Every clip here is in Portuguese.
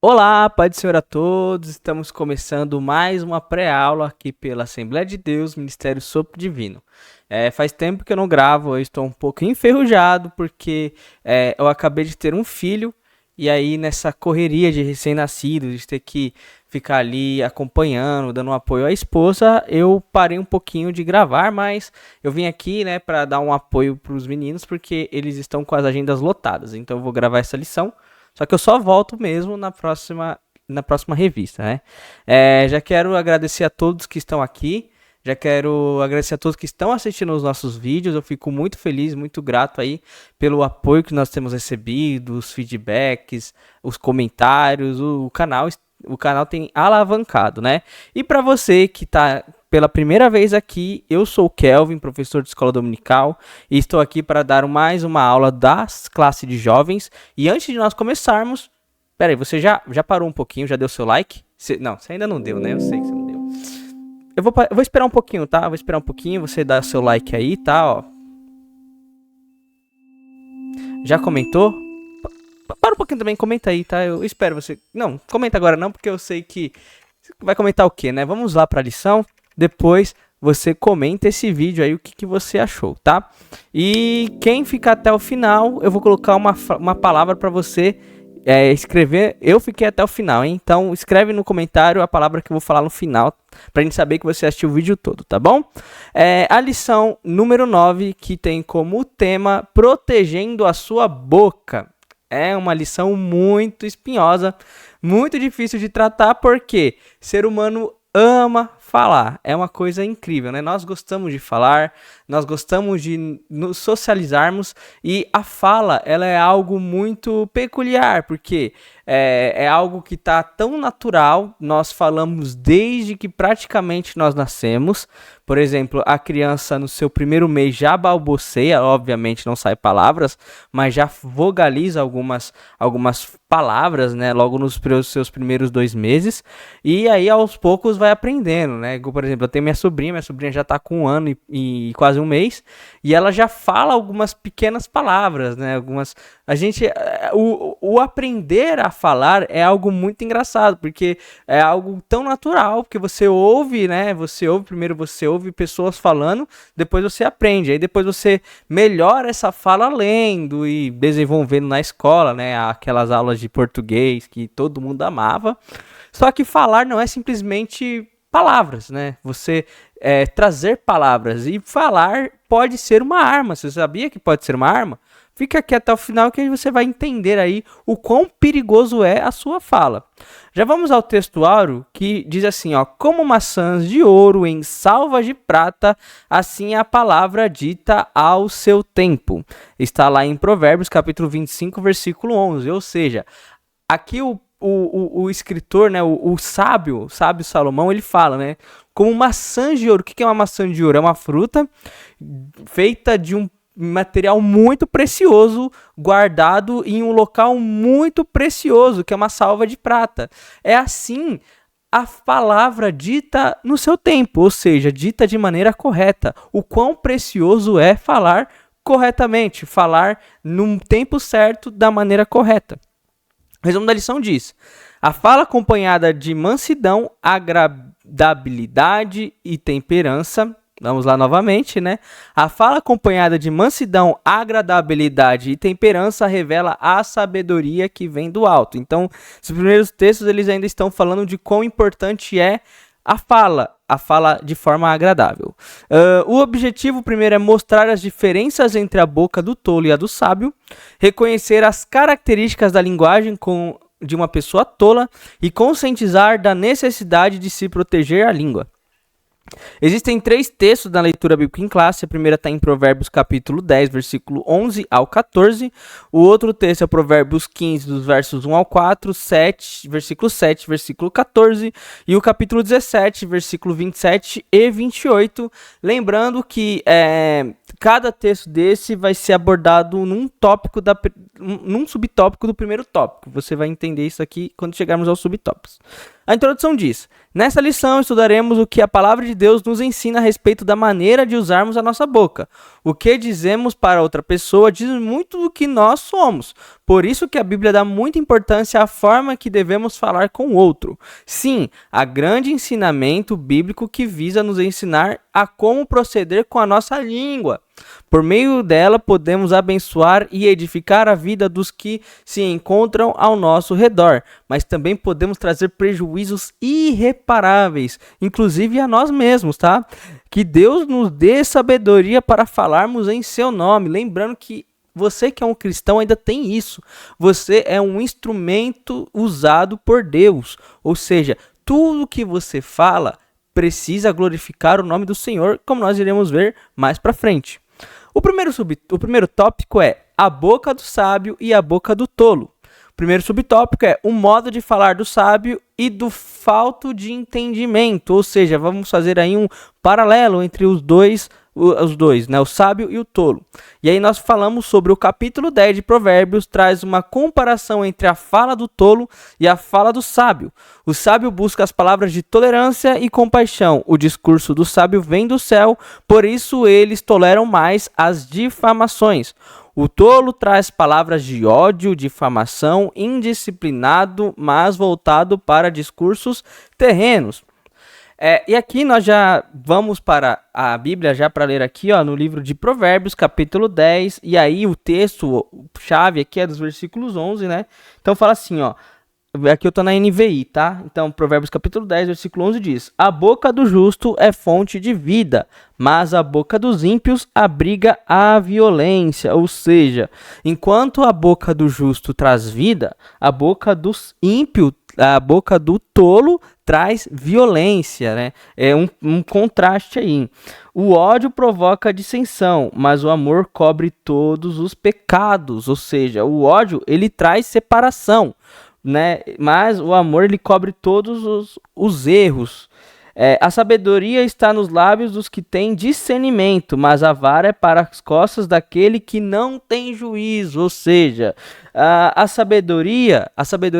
Olá, Pai do Senhor a todos. Estamos começando mais uma pré-aula aqui pela Assembleia de Deus, Ministério Sopro Divino. Faz tempo que eu não gravo, eu estou um pouco enferrujado porque eu acabei de ter um filho e aí nessa correria de recém-nascido, de ter que ficar ali acompanhando, dando um apoio à esposa, eu parei um pouquinho de gravar, mas eu vim aqui, né, para dar um apoio para os meninos porque eles estão com as agendas lotadas. Então eu vou gravar essa lição. Só que eu só volto mesmo na próxima revista, né? Já quero agradecer a todos que estão aqui. Já quero agradecer a todos que estão assistindo os nossos vídeos. Eu fico muito feliz, muito grato aí pelo apoio que nós temos recebido, os feedbacks, os comentários. O canal tem alavancado, né? E para você que está pela primeira vez aqui, eu sou o Kelvin, professor de escola dominical, e estou aqui para dar mais uma aula das classes de jovens. E antes de nós começarmos, peraí, você já parou um pouquinho, já deu seu like? Não, você ainda não deu, né? Eu sei que você não deu. Eu vou esperar um pouquinho, tá? Vou esperar um pouquinho, você dá seu like aí, tá? Ó. Já comentou? Para um pouquinho também, comenta aí, tá? Eu espero você. Não, comenta agora não, porque eu sei que vai comentar o quê, né? Vamos lá para a lição. Depois você comenta esse vídeo aí, o que você achou, tá? E quem ficar até o final, eu vou colocar uma palavra para você escrever. Eu fiquei até o final, hein? Então escreve no comentário a palavra que eu vou falar no final, pra gente saber que você assistiu o vídeo todo, tá bom? A lição número 9, que tem como tema Protegendo a Sua Boca. É uma lição muito espinhosa, muito difícil de tratar, porque ser humano ama falar. É uma coisa incrível, né? Nós gostamos de falar, nós gostamos de nos socializarmos, e a fala, ela é algo muito peculiar, porque é algo que está tão natural. Nós falamos desde que praticamente nós nascemos. Por exemplo, a criança no seu primeiro mês já balbuceia, obviamente não sai palavras, mas já vocaliza algumas palavras, né, logo nos seus primeiros 2 meses, e aí aos poucos vai aprendendo, né? Por exemplo, eu tenho minha sobrinha já está com 1 ano e quase um mês, e ela já fala algumas pequenas palavras, né? O aprender a falar é algo muito engraçado, porque é algo tão natural, porque você ouve, né? Primeiro você ouve pessoas falando, depois você aprende, aí depois você melhora essa fala lendo e desenvolvendo na escola, né? Aquelas aulas de português que todo mundo amava. Só que falar não é simplesmente palavras, né? Você trazer palavras, e falar pode ser uma arma. Você sabia que pode ser uma arma? Fica aqui até o final que você vai entender aí o quão perigoso é a sua fala. Já vamos ao textuário, que diz assim, ó: como maçãs de ouro em salvas de prata, assim é a palavra dita ao seu tempo. Está lá em Provérbios, capítulo 25, versículo 11. Ou seja, aqui o escritor, né, o sábio Salomão, ele fala, né, como maçã de ouro. O que é uma maçã de ouro? É uma fruta feita de um material muito precioso, guardado em um local muito precioso, que é uma salva de prata. É assim a palavra dita no seu tempo, ou seja, dita de maneira correta. O quão precioso é falar corretamente, falar no tempo certo, da maneira correta. O resumo da lição diz: a fala acompanhada de mansidão, agradabilidade e temperança. Vamos lá novamente, né? A fala acompanhada de mansidão, agradabilidade e temperança revela a sabedoria que vem do alto. Então, os primeiros textos eles ainda estão falando de quão importante é a fala de forma agradável. O objetivo primeiro é mostrar as diferenças entre a boca do tolo e a do sábio, reconhecer as características da linguagem de uma pessoa tola e conscientizar da necessidade de se proteger a língua. Existem 3 textos da leitura bíblica em classe. A primeira está em Provérbios capítulo 10, versículo 11 ao 14. O outro texto é Provérbios 15, dos versos 1 ao 4, versículo 7, versículo 14. E o capítulo 17, versículo 27 e 28. Lembrando que cada texto desse vai ser abordado num subtópico do primeiro tópico. Você vai entender isso aqui quando chegarmos aos subtópicos. A introdução diz: nessa lição estudaremos o que a palavra de Deus nos ensina a respeito da maneira de usarmos a nossa boca. O que dizemos para outra pessoa diz muito do que nós somos. Por isso que a Bíblia dá muita importância à forma que devemos falar com o outro. Sim, há grande ensinamento bíblico que visa nos ensinar a como proceder com a nossa língua. Por meio dela, podemos abençoar e edificar a vida dos que se encontram ao nosso redor, mas também podemos trazer prejuízos irreparáveis, inclusive a nós mesmos, tá? Que Deus nos dê sabedoria para falarmos em seu nome, lembrando que você que é um cristão ainda tem isso. Você é um instrumento usado por Deus, ou seja, tudo que você fala precisa glorificar o nome do Senhor, como nós iremos ver mais para frente. O primeiro tópico é a boca do sábio e a boca do tolo. O primeiro subtópico é o modo de falar do sábio e do falto de entendimento, ou seja, vamos fazer aí um paralelo entre os dois, né, o sábio e o tolo. E aí nós falamos sobre o capítulo 10 de Provérbios, traz uma comparação entre a fala do tolo e a fala do sábio. O sábio busca as palavras de tolerância e compaixão. O discurso do sábio vem do céu, por isso eles toleram mais as difamações. O tolo traz palavras de ódio, difamação, indisciplinado, mas voltado para discursos terrenos. E aqui nós já vamos para a Bíblia, já para ler aqui, ó, no livro de Provérbios, capítulo 10, e aí o texto chave aqui é dos versículos 11, né? Então fala assim, ó, aqui eu tô na NVI, tá? Então Provérbios capítulo 10, versículo 11 diz: a boca do justo é fonte de vida, mas a boca dos ímpios abriga a violência. Ou seja, enquanto a boca do justo traz vida, a boca dos ímpios, a boca do tolo traz violência, né? É um contraste aí. O ódio provoca dissensão, mas o amor cobre todos os pecados. Ou seja, o ódio ele traz separação, né? Mas o amor ele cobre todos os erros. A sabedoria está nos lábios dos que têm discernimento, mas a vara é para as costas daquele que não tem juízo. Ou seja, a sabedoria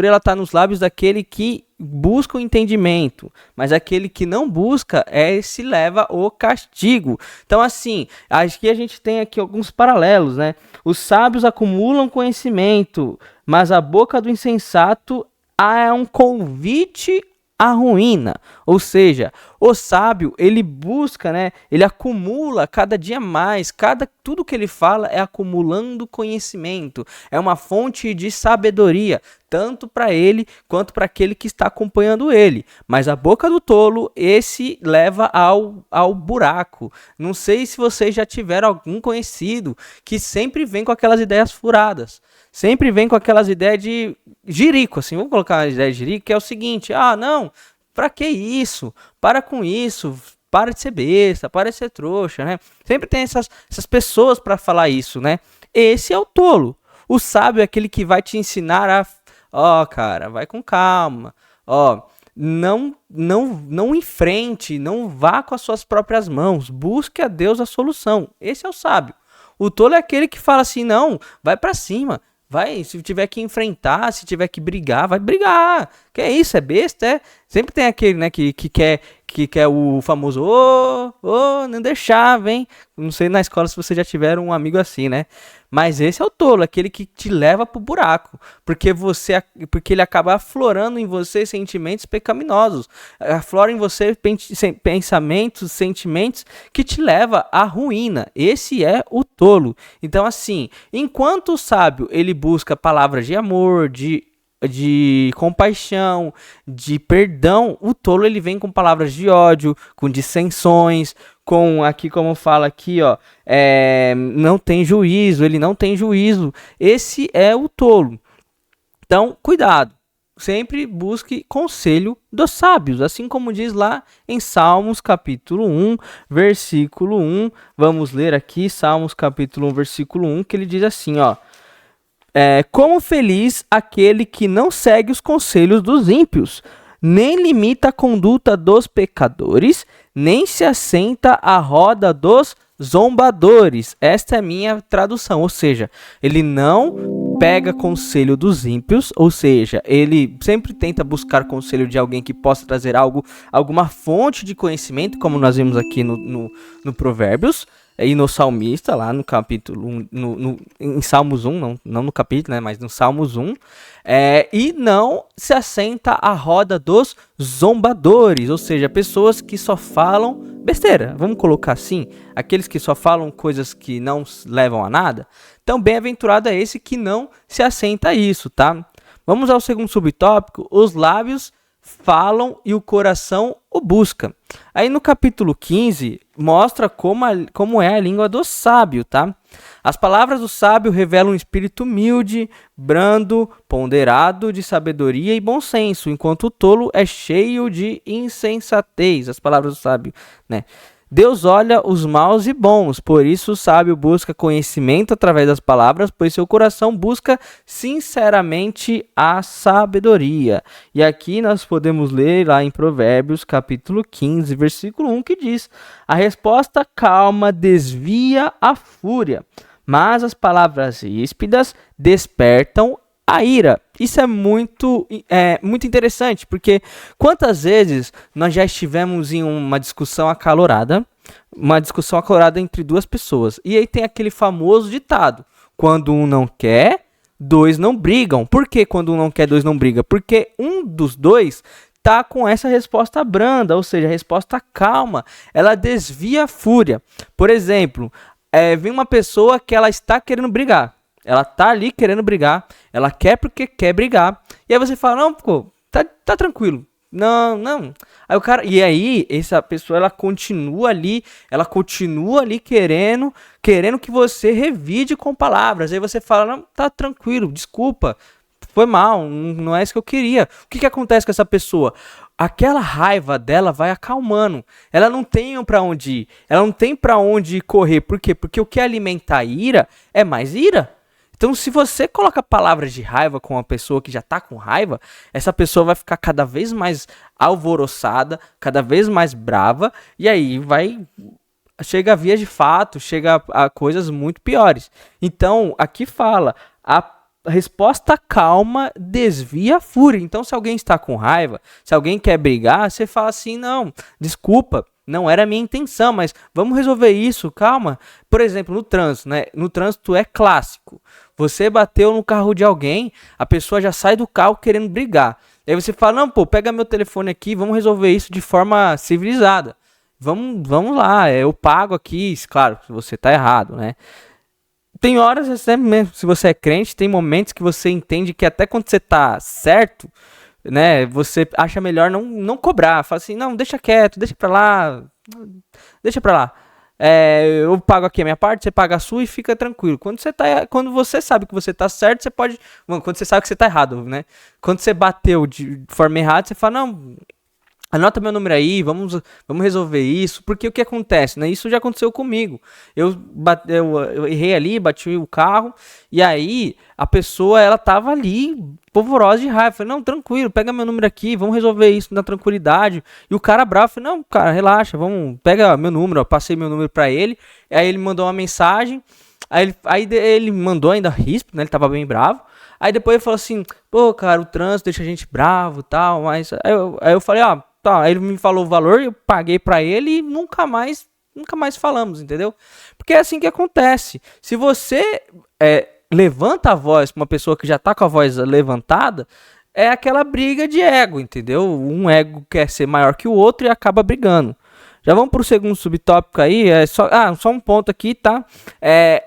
ela está nos lábios daquele que busca o entendimento, mas aquele que não busca se leva o castigo. Então assim, acho que a gente tem aqui alguns paralelos, né? Os sábios acumulam conhecimento, mas a boca do insensato é um convite à ruína. Ou seja, o sábio, ele busca, né? Ele acumula cada dia mais, tudo que ele fala é acumulando conhecimento. É uma fonte de sabedoria, tanto para ele quanto para aquele que está acompanhando ele. Mas a boca do tolo, esse leva ao buraco. Não sei se vocês já tiveram algum conhecido que sempre vem com aquelas ideias furadas. Sempre vem com aquelas ideias de jirico, assim, vamos colocar uma ideia de jirico, que é o seguinte: não, pra que isso? Para com isso, para de ser besta, para de ser trouxa, né? Sempre tem essas pessoas para falar isso, né? Esse é o tolo. O sábio é aquele que vai te ensinar cara, vai com calma, não enfrente, não vá com as suas próprias mãos, busque a Deus a solução. Esse é o sábio. O tolo é aquele que fala assim: não, vai pra cima. Vai, se tiver que enfrentar, se tiver que brigar, vai brigar. Que é isso, é besta, é? Sempre tem aquele, né, que quer o famoso, não deixava, hein? Não sei na escola se vocês já tiveram um amigo assim, né? Mas esse é o tolo, aquele que te leva pro buraco. Porque ele acaba aflorando em você sentimentos pecaminosos. Aflora em você pensamentos, sentimentos que te leva à ruína. Esse é o tolo. Então, assim, enquanto o sábio, ele busca palavras de amor, de compaixão, de perdão, o tolo ele vem com palavras de ódio, com dissensões, com aqui como fala aqui, não tem juízo, ele não tem juízo. Esse é o tolo. Então, cuidado. Sempre busque conselho dos sábios, assim como diz lá em Salmos capítulo 1, versículo 1. Vamos ler aqui Salmos capítulo 1, versículo 1, que ele diz assim, como feliz aquele que não segue os conselhos dos ímpios, nem limita a conduta dos pecadores, nem se assenta à roda dos zombadores. Esta é a minha tradução, ou seja, ele não pega conselho dos ímpios, ou seja, ele sempre tenta buscar conselho de alguém que possa trazer alguma fonte de conhecimento, como nós vimos aqui no Provérbios, e no Salmista, lá no capítulo 1, em Salmos 1, não no capítulo, né, mas no Salmos 1, e não se assenta à roda dos zombadores, ou seja, pessoas que só falam besteira, vamos colocar assim, aqueles que só falam coisas que não levam a nada. Então, bem-aventurado é esse que não se assenta a isso, tá? Vamos ao segundo subtópico, os lábios falam e o coração o busca. Aí no capítulo 15, mostra como é a língua do sábio, tá? As palavras do sábio revelam um espírito humilde, brando, ponderado, de sabedoria e bom senso, enquanto o tolo é cheio de insensatez. As palavras do sábio, né? Deus olha os maus e bons, por isso o sábio busca conhecimento através das palavras, pois seu coração busca sinceramente a sabedoria. E aqui nós podemos ler lá em Provérbios, capítulo 15, versículo 1, que diz: a resposta calma desvia a fúria, mas as palavras ríspidas despertam a ira. Isso é muito interessante, porque quantas vezes nós já estivemos em uma discussão acalorada entre duas pessoas, e aí tem aquele famoso ditado: quando um não quer, dois não brigam. Por que quando um não quer, dois não brigam? Porque um dos dois tá com essa resposta branda, ou seja, a resposta calma, ela desvia a fúria. Por exemplo, vem uma pessoa que ela está querendo brigar. Ela tá ali querendo brigar, ela quer porque quer brigar. E aí você fala: não, pô, tá tranquilo. Não. Aí o cara, e aí essa pessoa ela continua ali querendo que você revide com palavras. Aí você fala: não, tá tranquilo, desculpa. Foi mal, não é isso que eu queria. O que acontece com essa pessoa? Aquela raiva dela vai acalmando. Ela não tem pra onde ir. Ela não tem pra onde correr. Por quê? Porque o que alimenta a ira é mais ira. Então, se você coloca palavras de raiva com uma pessoa que já tá com raiva, essa pessoa vai ficar cada vez mais alvoroçada, cada vez mais brava, e aí chega a vias de fato, chega a coisas muito piores. Então, aqui fala: a resposta calma desvia a fúria. Então, se alguém está com raiva, se alguém quer brigar, você fala assim: não, desculpa, não era a minha intenção, mas vamos resolver isso, calma. Por exemplo, no trânsito, né? No trânsito é clássico. Você bateu no carro de alguém, a pessoa já sai do carro querendo brigar. Aí você fala: não, pô, pega meu telefone aqui, vamos resolver isso de forma civilizada. Vamos lá, eu pago aqui, claro, se você tá errado, né? Tem horas, mesmo, se você é crente, tem momentos que você entende que até quando você tá certo, né, você acha melhor não cobrar. Fala assim: não, deixa quieto, deixa pra lá. Eu pago aqui a minha parte, você paga a sua e fica tranquilo. Quando você sabe que você tá certo, você pode... Quando você sabe que você tá errado, né? Quando você bateu de forma errada, você fala: não, anota meu número aí, vamos resolver isso. Porque o que acontece, né? Isso já aconteceu comigo. Eu errei ali, bati o carro, e aí a pessoa, ela tava ali polvorosa de raiva. Falei: não, tranquilo, pega meu número aqui, vamos resolver isso na tranquilidade. E o cara bravo, falei: não, cara, relaxa, pega meu número. Eu passei meu número pra ele, aí ele mandou uma mensagem, aí ele mandou ainda ríspido, né? Ele tava bem bravo. Aí depois ele falou assim: pô, cara, o trânsito deixa a gente bravo e tal, mas... Aí eu falei: tá, aí ele me falou o valor, eu paguei pra ele e nunca mais falamos, entendeu? Porque é assim que acontece. Se você levanta a voz pra uma pessoa que já tá com a voz levantada, é aquela briga de ego, entendeu? Um ego quer ser maior que o outro e acaba brigando. Já vamos pro segundo subtópico aí, só um ponto aqui, tá?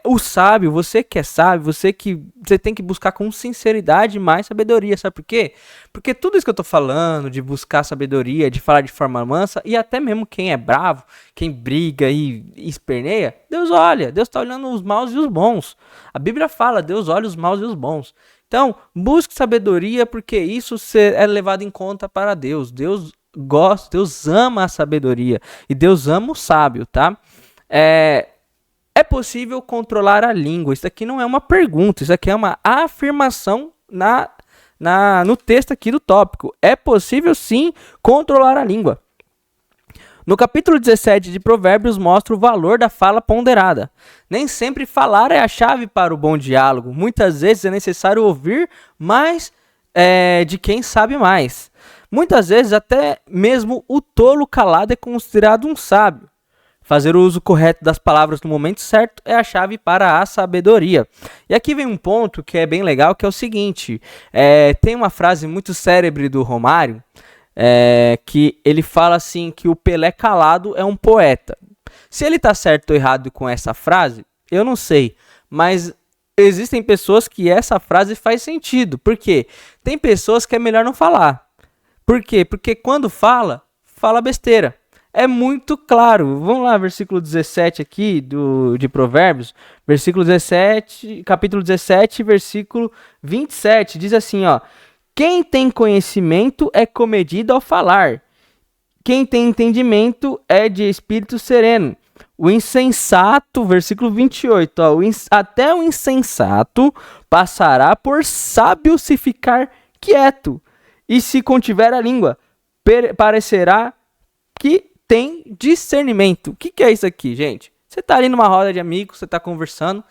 O sábio, você que é sábio, você tem que buscar com sinceridade mais sabedoria, sabe por quê? Porque tudo isso que eu tô falando, de buscar sabedoria, de falar de forma mansa, e até mesmo quem é bravo, quem briga e esperneia, Deus tá olhando os maus e os bons. A Bíblia fala: Deus olha os maus e os bons. Então, busque sabedoria, porque isso é levado em conta para Deus. Deus ama a sabedoria e Deus ama o sábio, tá? É possível controlar a língua. Isso aqui não é uma pergunta, isso aqui é uma afirmação no texto aqui do tópico. É possível sim controlar a língua. No capítulo 17 de Provérbios mostra o valor da fala ponderada. Nem sempre falar é a chave para o bom diálogo. Muitas vezes é necessário ouvir mais de quem sabe mais. Muitas vezes até mesmo o tolo calado é considerado um sábio. Fazer o uso correto das palavras no momento certo é a chave para a sabedoria. E aqui vem um ponto que é bem legal, que é o seguinte. Tem uma frase muito célebre do Romário, que ele fala assim, que o Pelé calado é um poeta. Se ele está certo ou errado com essa frase, eu não sei. Mas existem pessoas que essa frase faz sentido. Por quê? Tem pessoas que é melhor não falar. Por quê? Porque quando fala besteira. É muito claro. Vamos lá, versículo 17 aqui de Provérbios. Versículo 17, capítulo 17, versículo 27. Diz assim, ó. Quem tem conhecimento é comedido ao falar. Quem tem entendimento é de espírito sereno. O insensato, versículo 28, ó, até o insensato passará por sábio se ficar quieto. E se contiver a língua, parecerá que tem discernimento. O que é isso aqui, gente? Você tá ali numa roda de amigos, você tá conversando,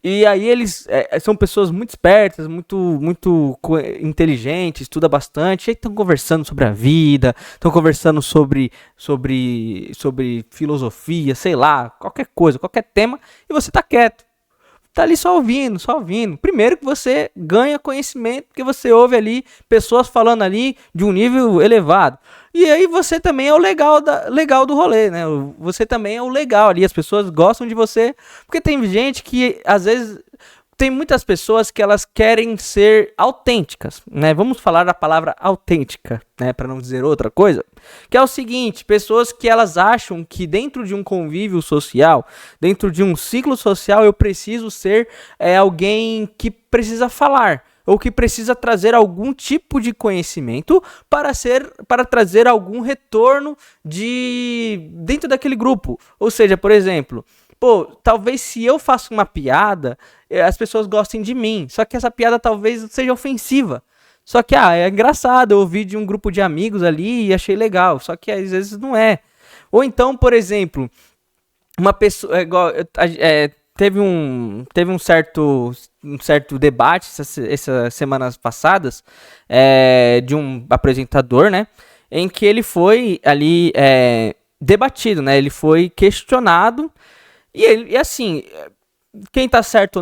e aí eles são pessoas muito espertas, muito inteligentes, estudam bastante, e aí estão conversando sobre a vida, estão conversando sobre filosofia, sei lá, qualquer coisa, qualquer tema, e você tá quieto. Tá ali só ouvindo, só ouvindo. Primeiro que você ganha conhecimento, porque você ouve ali pessoas falando ali de um nível elevado. E aí você também é o legal do rolê, né? Você também é o legal ali, as pessoas gostam de você. Porque tem gente que, às vezes, tem muitas pessoas que elas querem ser autênticas, né? Vamos falar da palavra autêntica, né? Para não dizer outra coisa. Que é o seguinte, pessoas que elas acham que dentro de um convívio social, dentro de um ciclo social, eu preciso ser alguém que precisa falar, ou que precisa trazer algum tipo de conhecimento para trazer algum retorno dentro daquele grupo. Ou seja, por exemplo, talvez se eu faço uma piada, as pessoas gostem de mim, só que essa piada talvez seja ofensiva. Só que, é engraçado, eu ouvi de um grupo de amigos ali e achei legal, só que às vezes não é. Ou então, por exemplo, uma pessoa, teve um certo debate essas semanas passadas, de um apresentador, né, em que ele foi ali debatido, né, ele foi questionado, e assim, quem tá certo ou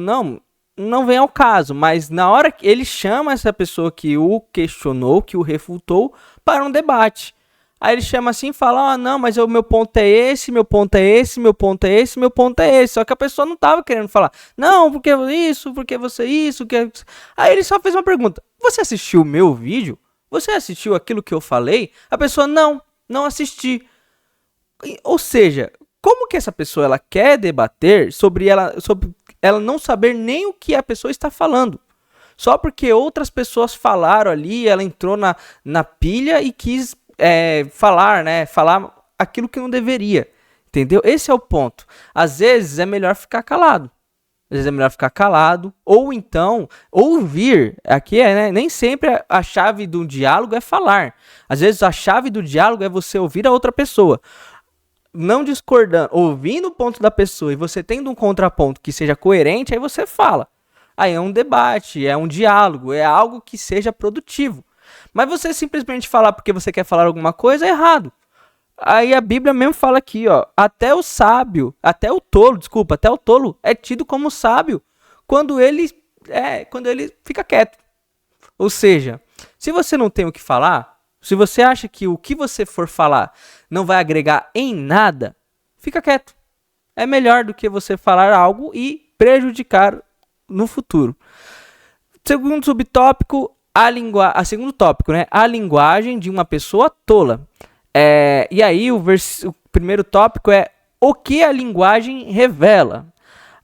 não vem ao caso, mas na hora que ele chama essa pessoa que o questionou, que o refutou, para um debate. Aí ele chama assim e fala, não, mas o meu ponto é esse, meu ponto é esse, meu ponto é esse, meu ponto é esse. Só que a pessoa não tava querendo falar, não, porque isso, porque você isso, que... Aí ele só fez uma pergunta, você assistiu o meu vídeo? Você assistiu aquilo que eu falei? A pessoa, não assisti. Ou seja, como que essa pessoa ela quer debater sobre ela não saber nem o que a pessoa está falando? Só porque outras pessoas falaram ali, ela entrou na pilha e quis falar aquilo que não deveria. Entendeu? Esse é o ponto. Às vezes é melhor ficar calado. Ou então ouvir. Aqui nem sempre a chave do diálogo é falar. Às vezes a chave do diálogo é você ouvir a outra pessoa. Não discordando, ouvindo o ponto da pessoa e você tendo um contraponto que seja coerente, aí você fala. Aí é um debate, é um diálogo, é algo que seja produtivo. Mas você simplesmente falar porque você quer falar alguma coisa é errado. Aí a Bíblia mesmo fala aqui, ó, até o tolo é tido como sábio quando ele fica quieto. Ou seja, se você não tem o que falar, se você acha que o que você for falar não vai agregar em nada, fica quieto. É melhor do que você falar algo e prejudicar no futuro. Segundo subtópico, segundo tópico, né? A linguagem de uma pessoa tola. E aí o primeiro tópico é o que a linguagem revela.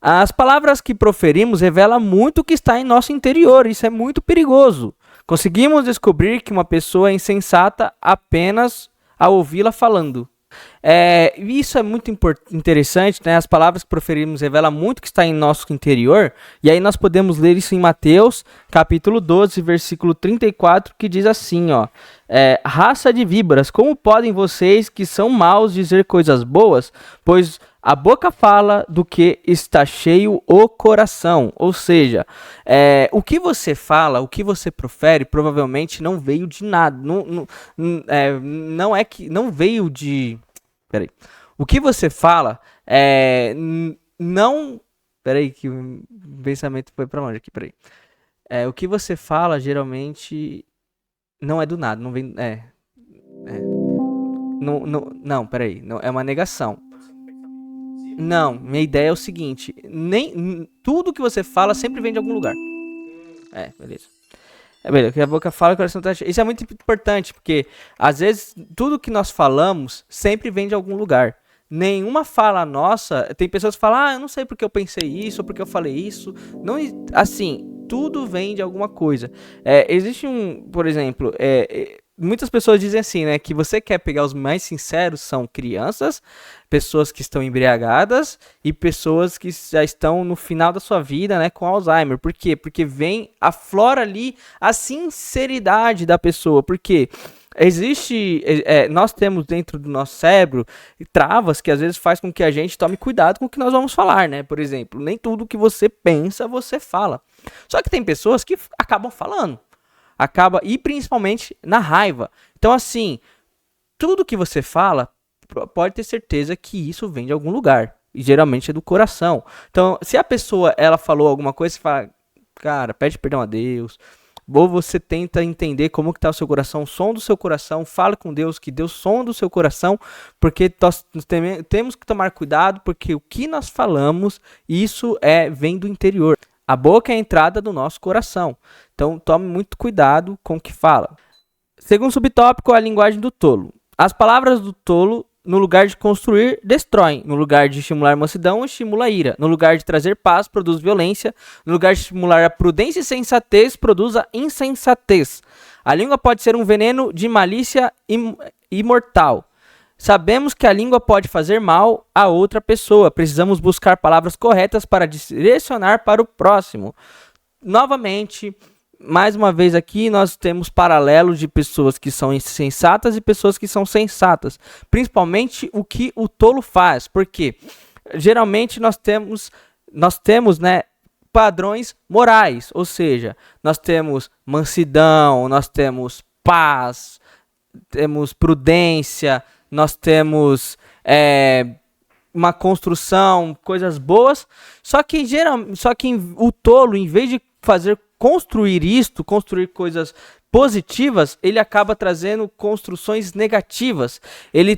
As palavras que proferimos revelam muito o que está em nosso interior. Isso é muito perigoso. Conseguimos descobrir que uma pessoa é insensata apenas ao ouvi-la falando. Isso é muito interessante, né? As palavras que proferimos revelam muito o que está em nosso interior. E aí nós podemos ler isso em Mateus, capítulo 12, versículo 34, que diz assim, ó. Raça de víboras, como podem vocês que são maus dizer coisas boas? Pois a boca fala do que está cheio o coração. Ou seja, o que você fala, o que você profere, provavelmente não veio de nada. Não é que não veio de... Peraí. O que você fala não... Peraí, que o pensamento foi pra longe aqui, peraí. O que você fala, geralmente, não é do nada, não vem... Não, peraí, não, é uma negação. Não, minha ideia é o seguinte, tudo que você fala sempre vem de algum lugar. Beleza. Beleza, que a boca fala, o coração tá cheio. Isso é muito importante, porque às vezes tudo que nós falamos sempre vem de algum lugar. Nenhuma fala nossa, tem pessoas que falam, eu não sei porque eu pensei isso, ou porque eu falei isso. Não, assim, tudo vem de alguma coisa. Existe por exemplo, muitas pessoas dizem assim, né, que você quer pegar os mais sinceros, são crianças, pessoas que estão embriagadas e pessoas que já estão no final da sua vida, né, com Alzheimer. Por quê? Porque aflora ali a sinceridade da pessoa. Por quê? Nós temos dentro do nosso cérebro travas que às vezes faz com que a gente tome cuidado com o que nós vamos falar, né? Por exemplo, nem tudo que você pensa, você fala. Só que tem pessoas que acabam falando. E principalmente na raiva. Então, assim, tudo que você fala, pode ter certeza que isso vem de algum lugar. E geralmente é do coração. Então, se a pessoa, ela falou alguma coisa, você fala, cara, pede perdão a Deus. Ou você tenta entender como que tá o seu coração, o som do seu coração, fala com Deus, que Deus sonda o seu coração, porque nós temos que tomar cuidado, porque o que nós falamos, isso vem do interior. A boca é a entrada do nosso coração. Então, tome muito cuidado com o que fala. Segundo subtópico, a linguagem do tolo. As palavras do tolo, no lugar de construir, destroem. No lugar de estimular mansidão, estimula a ira. No lugar de trazer paz, produz violência. No lugar de estimular a prudência e sensatez, produz a insensatez. A língua pode ser um veneno de malícia imortal. Sabemos que a língua pode fazer mal a outra pessoa. Precisamos buscar palavras corretas para direcionar para o próximo. Novamente, mais uma vez aqui, nós temos paralelos de pessoas que são insensatas e pessoas que são sensatas. Principalmente o que o tolo faz. Porque geralmente nós temos, né, padrões morais. Ou seja, nós temos mansidão, nós temos paz, temos prudência, nós temos uma construção, coisas boas. Só que o tolo, em vez de construir coisas positivas, ele acaba trazendo construções negativas. Ele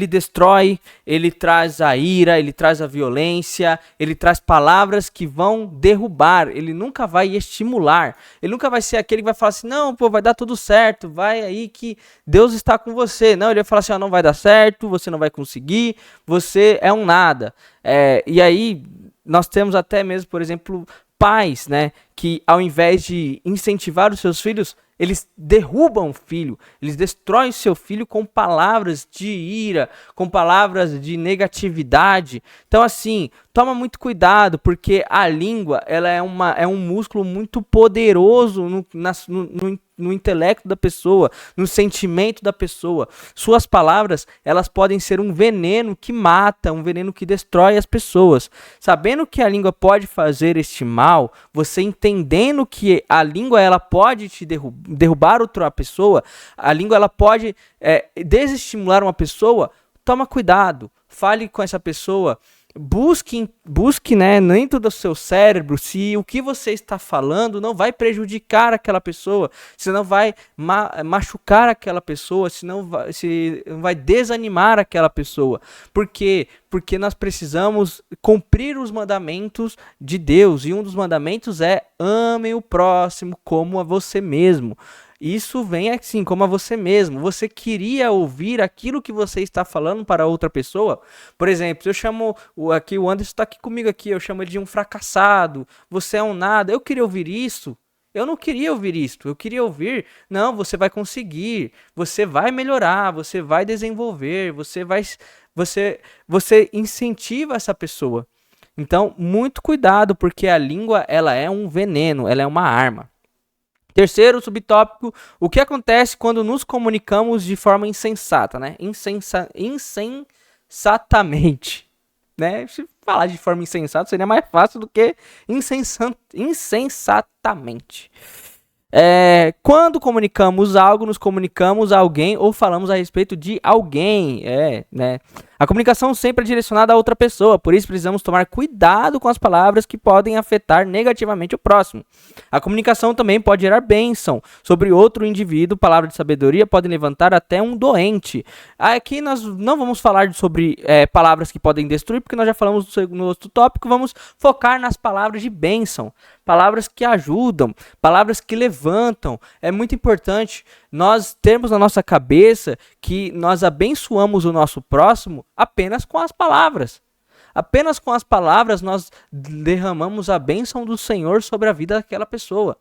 destrói, ele traz a ira, ele traz a violência, ele traz palavras que vão derrubar, ele nunca vai estimular, ele nunca vai ser aquele que vai falar assim, não, pô, vai dar tudo certo, vai aí que Deus está com você. Não, ele vai falar assim, não vai dar certo, você não vai conseguir, você é um nada. E aí, nós temos até mesmo, por exemplo, pais, né, que ao invés de incentivar os seus filhos, eles derrubam o filho, eles destroem seu filho com palavras de ira, com palavras de negatividade. Então, assim, toma muito cuidado, porque a língua, ela é um músculo muito poderoso no intelecto da pessoa, no sentimento da pessoa. Suas palavras, elas podem ser um veneno que mata, um veneno que destrói as pessoas. Sabendo que a língua pode fazer este mal, você entendendo que a língua, ela pode te derrubar outra pessoa, a língua, ela pode desestimular uma pessoa, toma cuidado, fale com essa pessoa, busque, né, dentro do seu cérebro se o que você está falando não vai prejudicar aquela pessoa, se não vai machucar aquela pessoa, se não vai desanimar aquela pessoa. Por quê? Porque nós precisamos cumprir os mandamentos de Deus, e um dos mandamentos é ame o próximo como a você mesmo. Isso vem assim, como a você mesmo. Você queria ouvir aquilo que você está falando para outra pessoa? Por exemplo, se eu chamo aqui, o Anderson está aqui comigo aqui, eu chamo ele de um fracassado, você é um nada. Eu queria ouvir isso? Eu não queria ouvir isto. Eu queria ouvir, não, você vai conseguir, você vai melhorar, você vai desenvolver, você incentiva essa pessoa. Então, muito cuidado, porque a língua, ela é um veneno, ela é uma arma. Terceiro subtópico, o que acontece quando nos comunicamos de forma insensata, né? Insensatamente, né? Se falar de forma insensata seria mais fácil do que insensatamente. Quando comunicamos algo, nos comunicamos a alguém ou falamos a respeito de alguém, né? A comunicação sempre é direcionada a outra pessoa, por isso precisamos tomar cuidado com as palavras que podem afetar negativamente o próximo. A comunicação também pode gerar bênção sobre outro indivíduo, palavras de sabedoria podem levantar até um doente. Aqui nós não vamos falar sobre palavras que podem destruir, porque nós já falamos no outro tópico, vamos focar nas palavras de bênção. Palavras que ajudam, palavras que levantam. É muito importante nós termos na nossa cabeça que nós abençoamos o nosso próximo apenas com as palavras. Apenas com as palavras nós derramamos a bênção do Senhor sobre a vida daquela pessoa.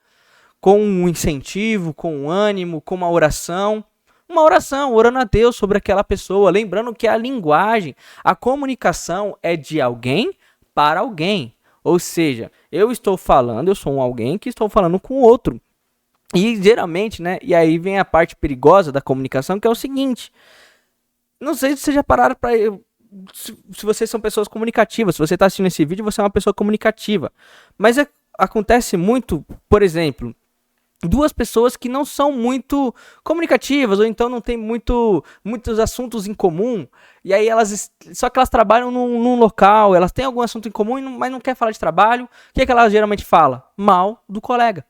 Com um incentivo, com um ânimo, com uma oração. Uma oração, orando a Deus sobre aquela pessoa. Lembrando que a linguagem, a comunicação é de alguém para alguém. Ou seja, eu estou falando, eu sou um alguém que estou falando com outro. E geralmente, né, e aí vem a parte perigosa da comunicação, que é o seguinte. Não sei se vocês já pararam para... Se vocês são pessoas comunicativas, se você está assistindo esse vídeo, você é uma pessoa comunicativa. Mas acontece muito, por exemplo, duas pessoas que não são muito comunicativas, ou então não tem muitos assuntos em comum, e aí só que elas trabalham num local, elas têm algum assunto em comum, mas não quer falar de trabalho. O que é que ela geralmente fala? Mal do colega.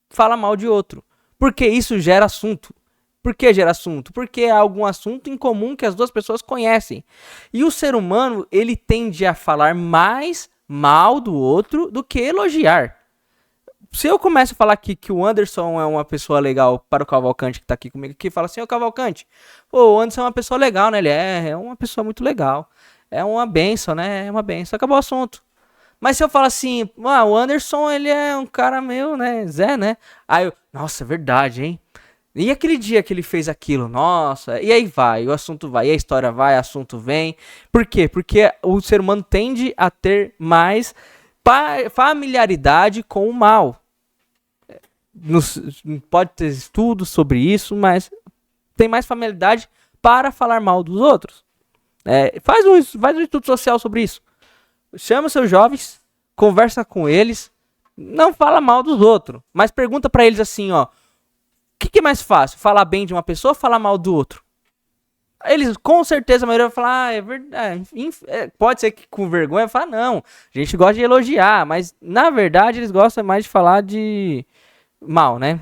Fala mal de outro. Porque isso gera assunto. Por que gera assunto? Porque é algum assunto em comum que as duas pessoas conhecem. E o ser humano, ele tende a falar mais mal do outro do que elogiar. Se eu começo a falar aqui que o Anderson é uma pessoa legal para o Cavalcante que tá aqui comigo, que fala assim, ô Cavalcante, o Anderson é uma pessoa legal, né? Ele é uma pessoa muito legal. É uma benção, né? É uma benção. Acabou o assunto. Mas se eu falar assim, o Anderson, ele é um cara meio, né? Zé, né? Aí eu, nossa, é verdade, hein? E aquele dia que ele fez aquilo, nossa, e aí vai, o assunto vai, e a história vai, o assunto vem. Por quê? Porque o ser humano tende a ter mais familiaridade com o mal. Pode ter estudos sobre isso, mas tem mais familiaridade para falar mal dos outros. Faz um estudo social sobre isso. Chama seus jovens, conversa com eles, não fala mal dos outros, mas pergunta para eles assim, ó. O que é mais fácil? Falar bem de uma pessoa ou falar mal do outro? Eles, com certeza, a maioria vai falar, é verdade. Pode ser que com vergonha falar, não. A gente gosta de elogiar, mas na verdade eles gostam mais de falar de mal, né?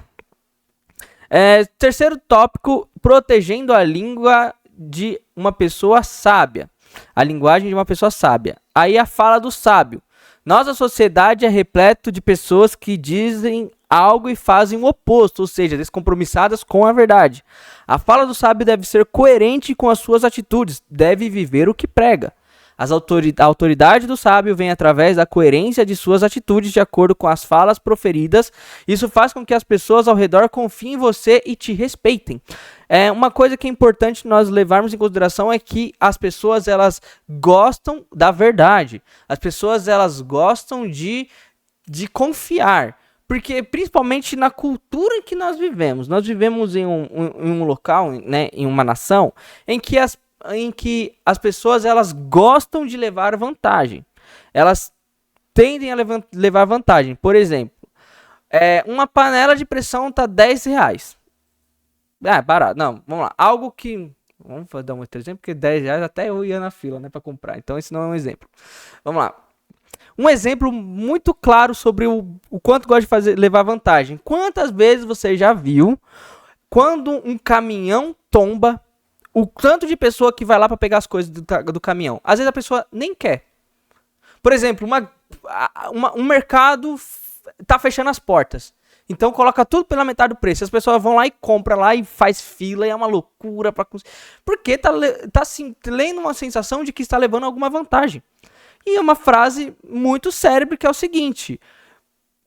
Terceiro tópico, protegendo a língua de uma pessoa sábia. A linguagem de uma pessoa sábia. Aí a fala do sábio. Nossa sociedade é repleto de pessoas que dizem algo e fazem o oposto, ou seja, descompromissadas com a verdade. A fala do sábio deve ser coerente com as suas atitudes, deve viver o que prega. A autoridade do sábio vem através da coerência de suas atitudes de acordo com as falas proferidas. Isso faz com que as pessoas ao redor confiem em você e te respeitem. Uma coisa que é importante nós levarmos em consideração é que as pessoas elas gostam da verdade. As pessoas elas gostam de confiar. Porque principalmente na cultura em que nós vivemos em um local, né, em uma nação, em que as pessoas elas gostam de levar vantagem. Elas tendem a levar vantagem. Por exemplo, uma panela de pressão tá R$10. Barato. Não, vamos lá. Algo que... Vamos dar um outro exemplo, porque R$10 até eu ia na fila, né, para comprar. Então esse não é um exemplo. Vamos lá. Um exemplo muito claro sobre o quanto gosta de levar vantagem. Quantas vezes você já viu quando um caminhão tomba, o tanto de pessoa que vai lá para pegar as coisas do caminhão? Às vezes a pessoa nem quer. Por exemplo, um mercado tá fechando as portas. Então coloca tudo pela metade do preço. As pessoas vão lá e compram lá e faz fila e é uma loucura. Porque tá assim, lendo uma sensação de que está levando alguma vantagem. E é uma frase muito célebre que é o seguinte: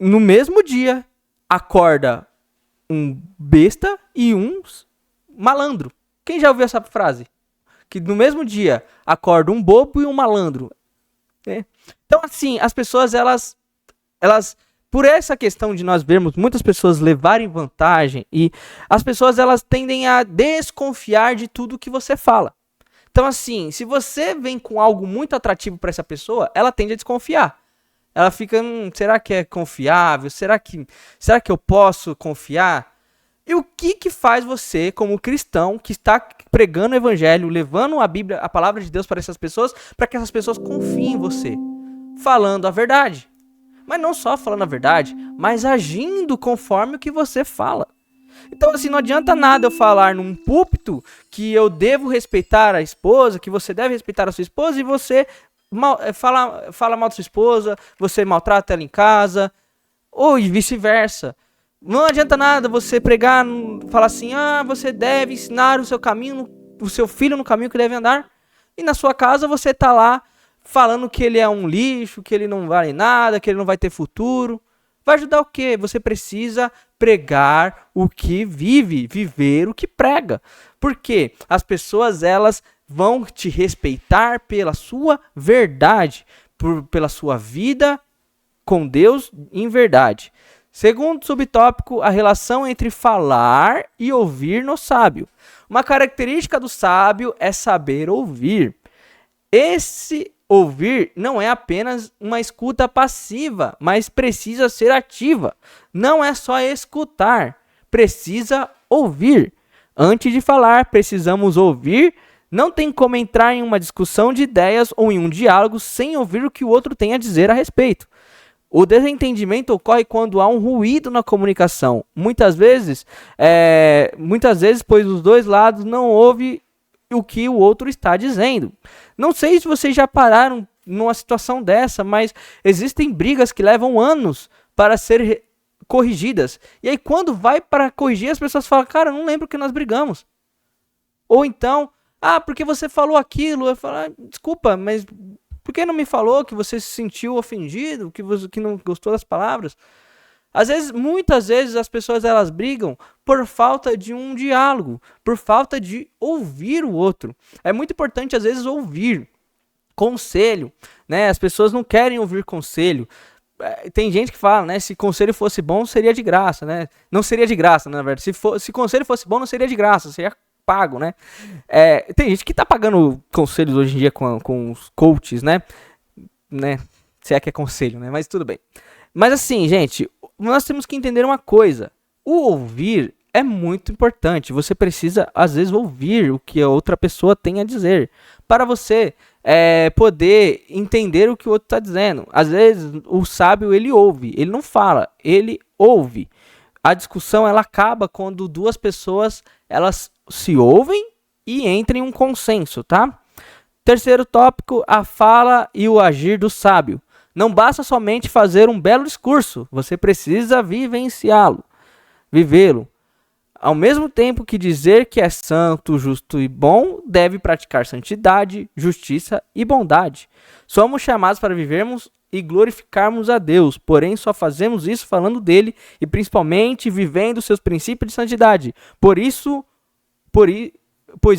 no mesmo dia acorda um besta e um malandro. Quem já ouviu essa frase? Que no mesmo dia acorda um bobo e um malandro. Né? Então, assim, as pessoas, elas, por essa questão de nós vermos muitas pessoas levarem vantagem, e as pessoas, elas tendem a desconfiar de tudo que você fala. Então, assim, se você vem com algo muito atrativo para essa pessoa, ela tende a desconfiar. Ela fica, será que é confiável? Será que eu posso confiar? E o que faz você, como cristão, que está pregando o evangelho, levando a Bíblia, a palavra de Deus para essas pessoas, para que essas pessoas confiem em você? Falando a verdade. Mas não só falando a verdade, mas agindo conforme o que você fala. Então, assim, não adianta nada eu falar num púlpito que eu devo respeitar a esposa, que você deve respeitar a sua esposa, e você fala mal da sua esposa, você maltrata ela em casa, ou vice-versa. Não adianta nada você pregar, falar assim, você deve ensinar o seu filho no caminho que deve andar, e na sua casa você tá lá falando que ele é um lixo, que ele não vale nada, que ele não vai ter futuro. Vai ajudar o quê? Você precisa pregar o que viver o que prega. Porque as pessoas, elas vão te respeitar pela sua verdade, pela sua vida com Deus em verdade. Segundo subtópico, a relação entre falar e ouvir no sábio. Uma característica do sábio é saber ouvir. Esse ouvir não é apenas uma escuta passiva, mas precisa ser ativa. Não é só escutar, precisa ouvir. Antes de falar, precisamos ouvir. Não tem como entrar em uma discussão de ideias ou em um diálogo sem ouvir o que o outro tem a dizer a respeito. O desentendimento ocorre quando há um ruído na comunicação. Muitas vezes, pois os dois lados não ouvem o que o outro está dizendo. Não sei se vocês já pararam numa situação dessa, mas existem brigas que levam anos para serem corrigidas. E aí, quando vai para corrigir, as pessoas falam, cara, eu não lembro que nós brigamos. Ou então, porque você falou aquilo. Eu falo, desculpa, mas por que não me falou que você se sentiu ofendido, que não gostou das palavras? Muitas vezes as pessoas, elas brigam por falta de um diálogo, por falta de ouvir o outro. É muito importante, às vezes, ouvir conselho, né? As pessoas não querem ouvir conselho. Tem gente que fala, né? Se conselho fosse bom, seria de graça, né? Não seria de graça, na verdade. Se conselho fosse bom, não seria de graça, seria pago, né? Tem gente que tá pagando conselhos hoje em dia com os coaches, né? Se é que é conselho, né? Mas tudo bem. Mas assim, gente, nós temos que entender uma coisa. O ouvir é muito importante. Você precisa, às vezes, ouvir o que a outra pessoa tem a dizer, para você poder entender o que o outro está dizendo. Às vezes, o sábio, ele ouve, ele não fala, ele ouve. A discussão, ela acaba quando duas pessoas, elas se ouvem e entram em um consenso, tá? Terceiro tópico, a fala e o agir do sábio. Não basta somente fazer um belo discurso, você precisa vivenciá-lo, vivê-lo. Ao mesmo tempo que dizer que é santo, justo e bom, deve praticar santidade, justiça e bondade. Somos chamados para vivermos e glorificarmos a Deus, porém só fazemos isso falando dele e principalmente vivendo seus princípios de santidade. Pois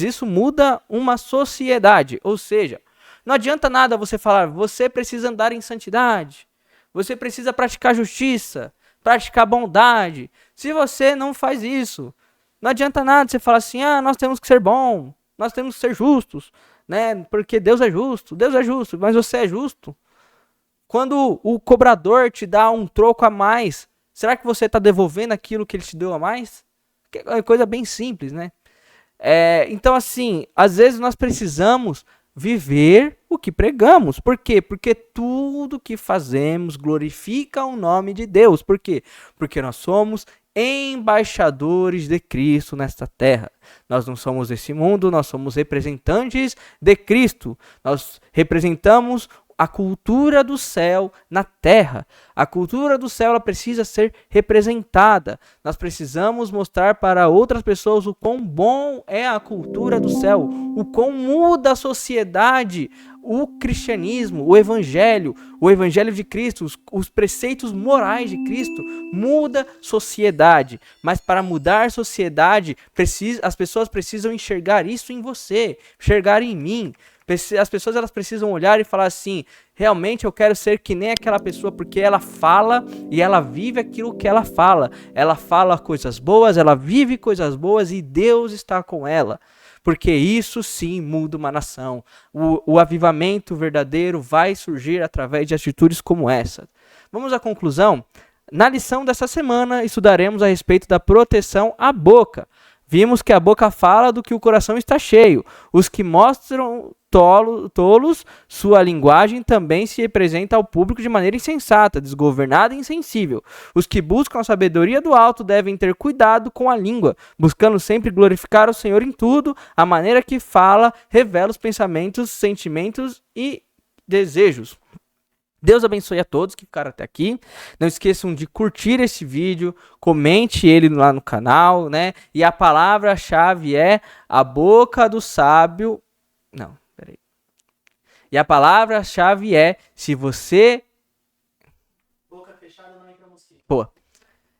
isso muda uma sociedade, ou seja, não adianta nada você falar, você precisa andar em santidade, você precisa praticar justiça, praticar bondade. Se você não faz isso, não adianta nada você falar assim, nós temos que ser bons, nós temos que ser justos, né? Porque Deus é justo, mas você é justo? Quando o cobrador te dá um troco a mais, será que você está devolvendo aquilo que ele te deu a mais? É coisa bem simples, né? Então, assim, às vezes nós precisamos viver o que pregamos. Por quê? Porque tudo que fazemos glorifica o nome de Deus. Por quê? Porque nós somos embaixadores de Cristo nesta terra. Nós não somos desse mundo, nós somos representantes de Cristo. Nós representamos a cultura do céu na terra. A cultura do céu ela precisa ser representada. Nós precisamos mostrar para outras pessoas o quão bom é a cultura do céu, o quão muda a sociedade, o cristianismo, o evangelho de Cristo, os preceitos morais de Cristo, muda sociedade. Mas para mudar sociedade, as pessoas precisam enxergar isso em você, enxergar em mim. As pessoas elas precisam olhar e falar assim, realmente eu quero ser que nem aquela pessoa, porque ela fala e ela vive aquilo que ela fala. Ela fala coisas boas, ela vive coisas boas e Deus está com ela. Porque isso sim muda uma nação. O avivamento verdadeiro vai surgir através de atitudes como essa. Vamos à conclusão? Na lição dessa semana, estudaremos a respeito da proteção à boca. Vimos que a boca fala do que o coração está cheio. Os que mostram tolos, sua linguagem também se representa ao público de maneira insensata, desgovernada e insensível. Os que buscam a sabedoria do alto devem ter cuidado com a língua, buscando sempre glorificar o Senhor em tudo. A maneira que fala revela os pensamentos, sentimentos e desejos. Deus abençoe a todos que ficaram até aqui. Não esqueçam de curtir esse vídeo, comente ele lá no canal, né? E a palavra-chave é a boca do sábio. Não, peraí. E a palavra-chave é se você. Boca fechada não entra mosquito. Pô.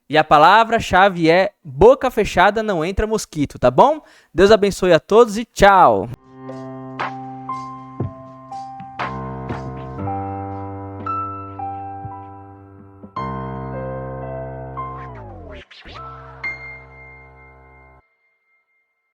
E a palavra-chave é boca fechada não entra mosquito, tá bom? Deus abençoe a todos e tchau.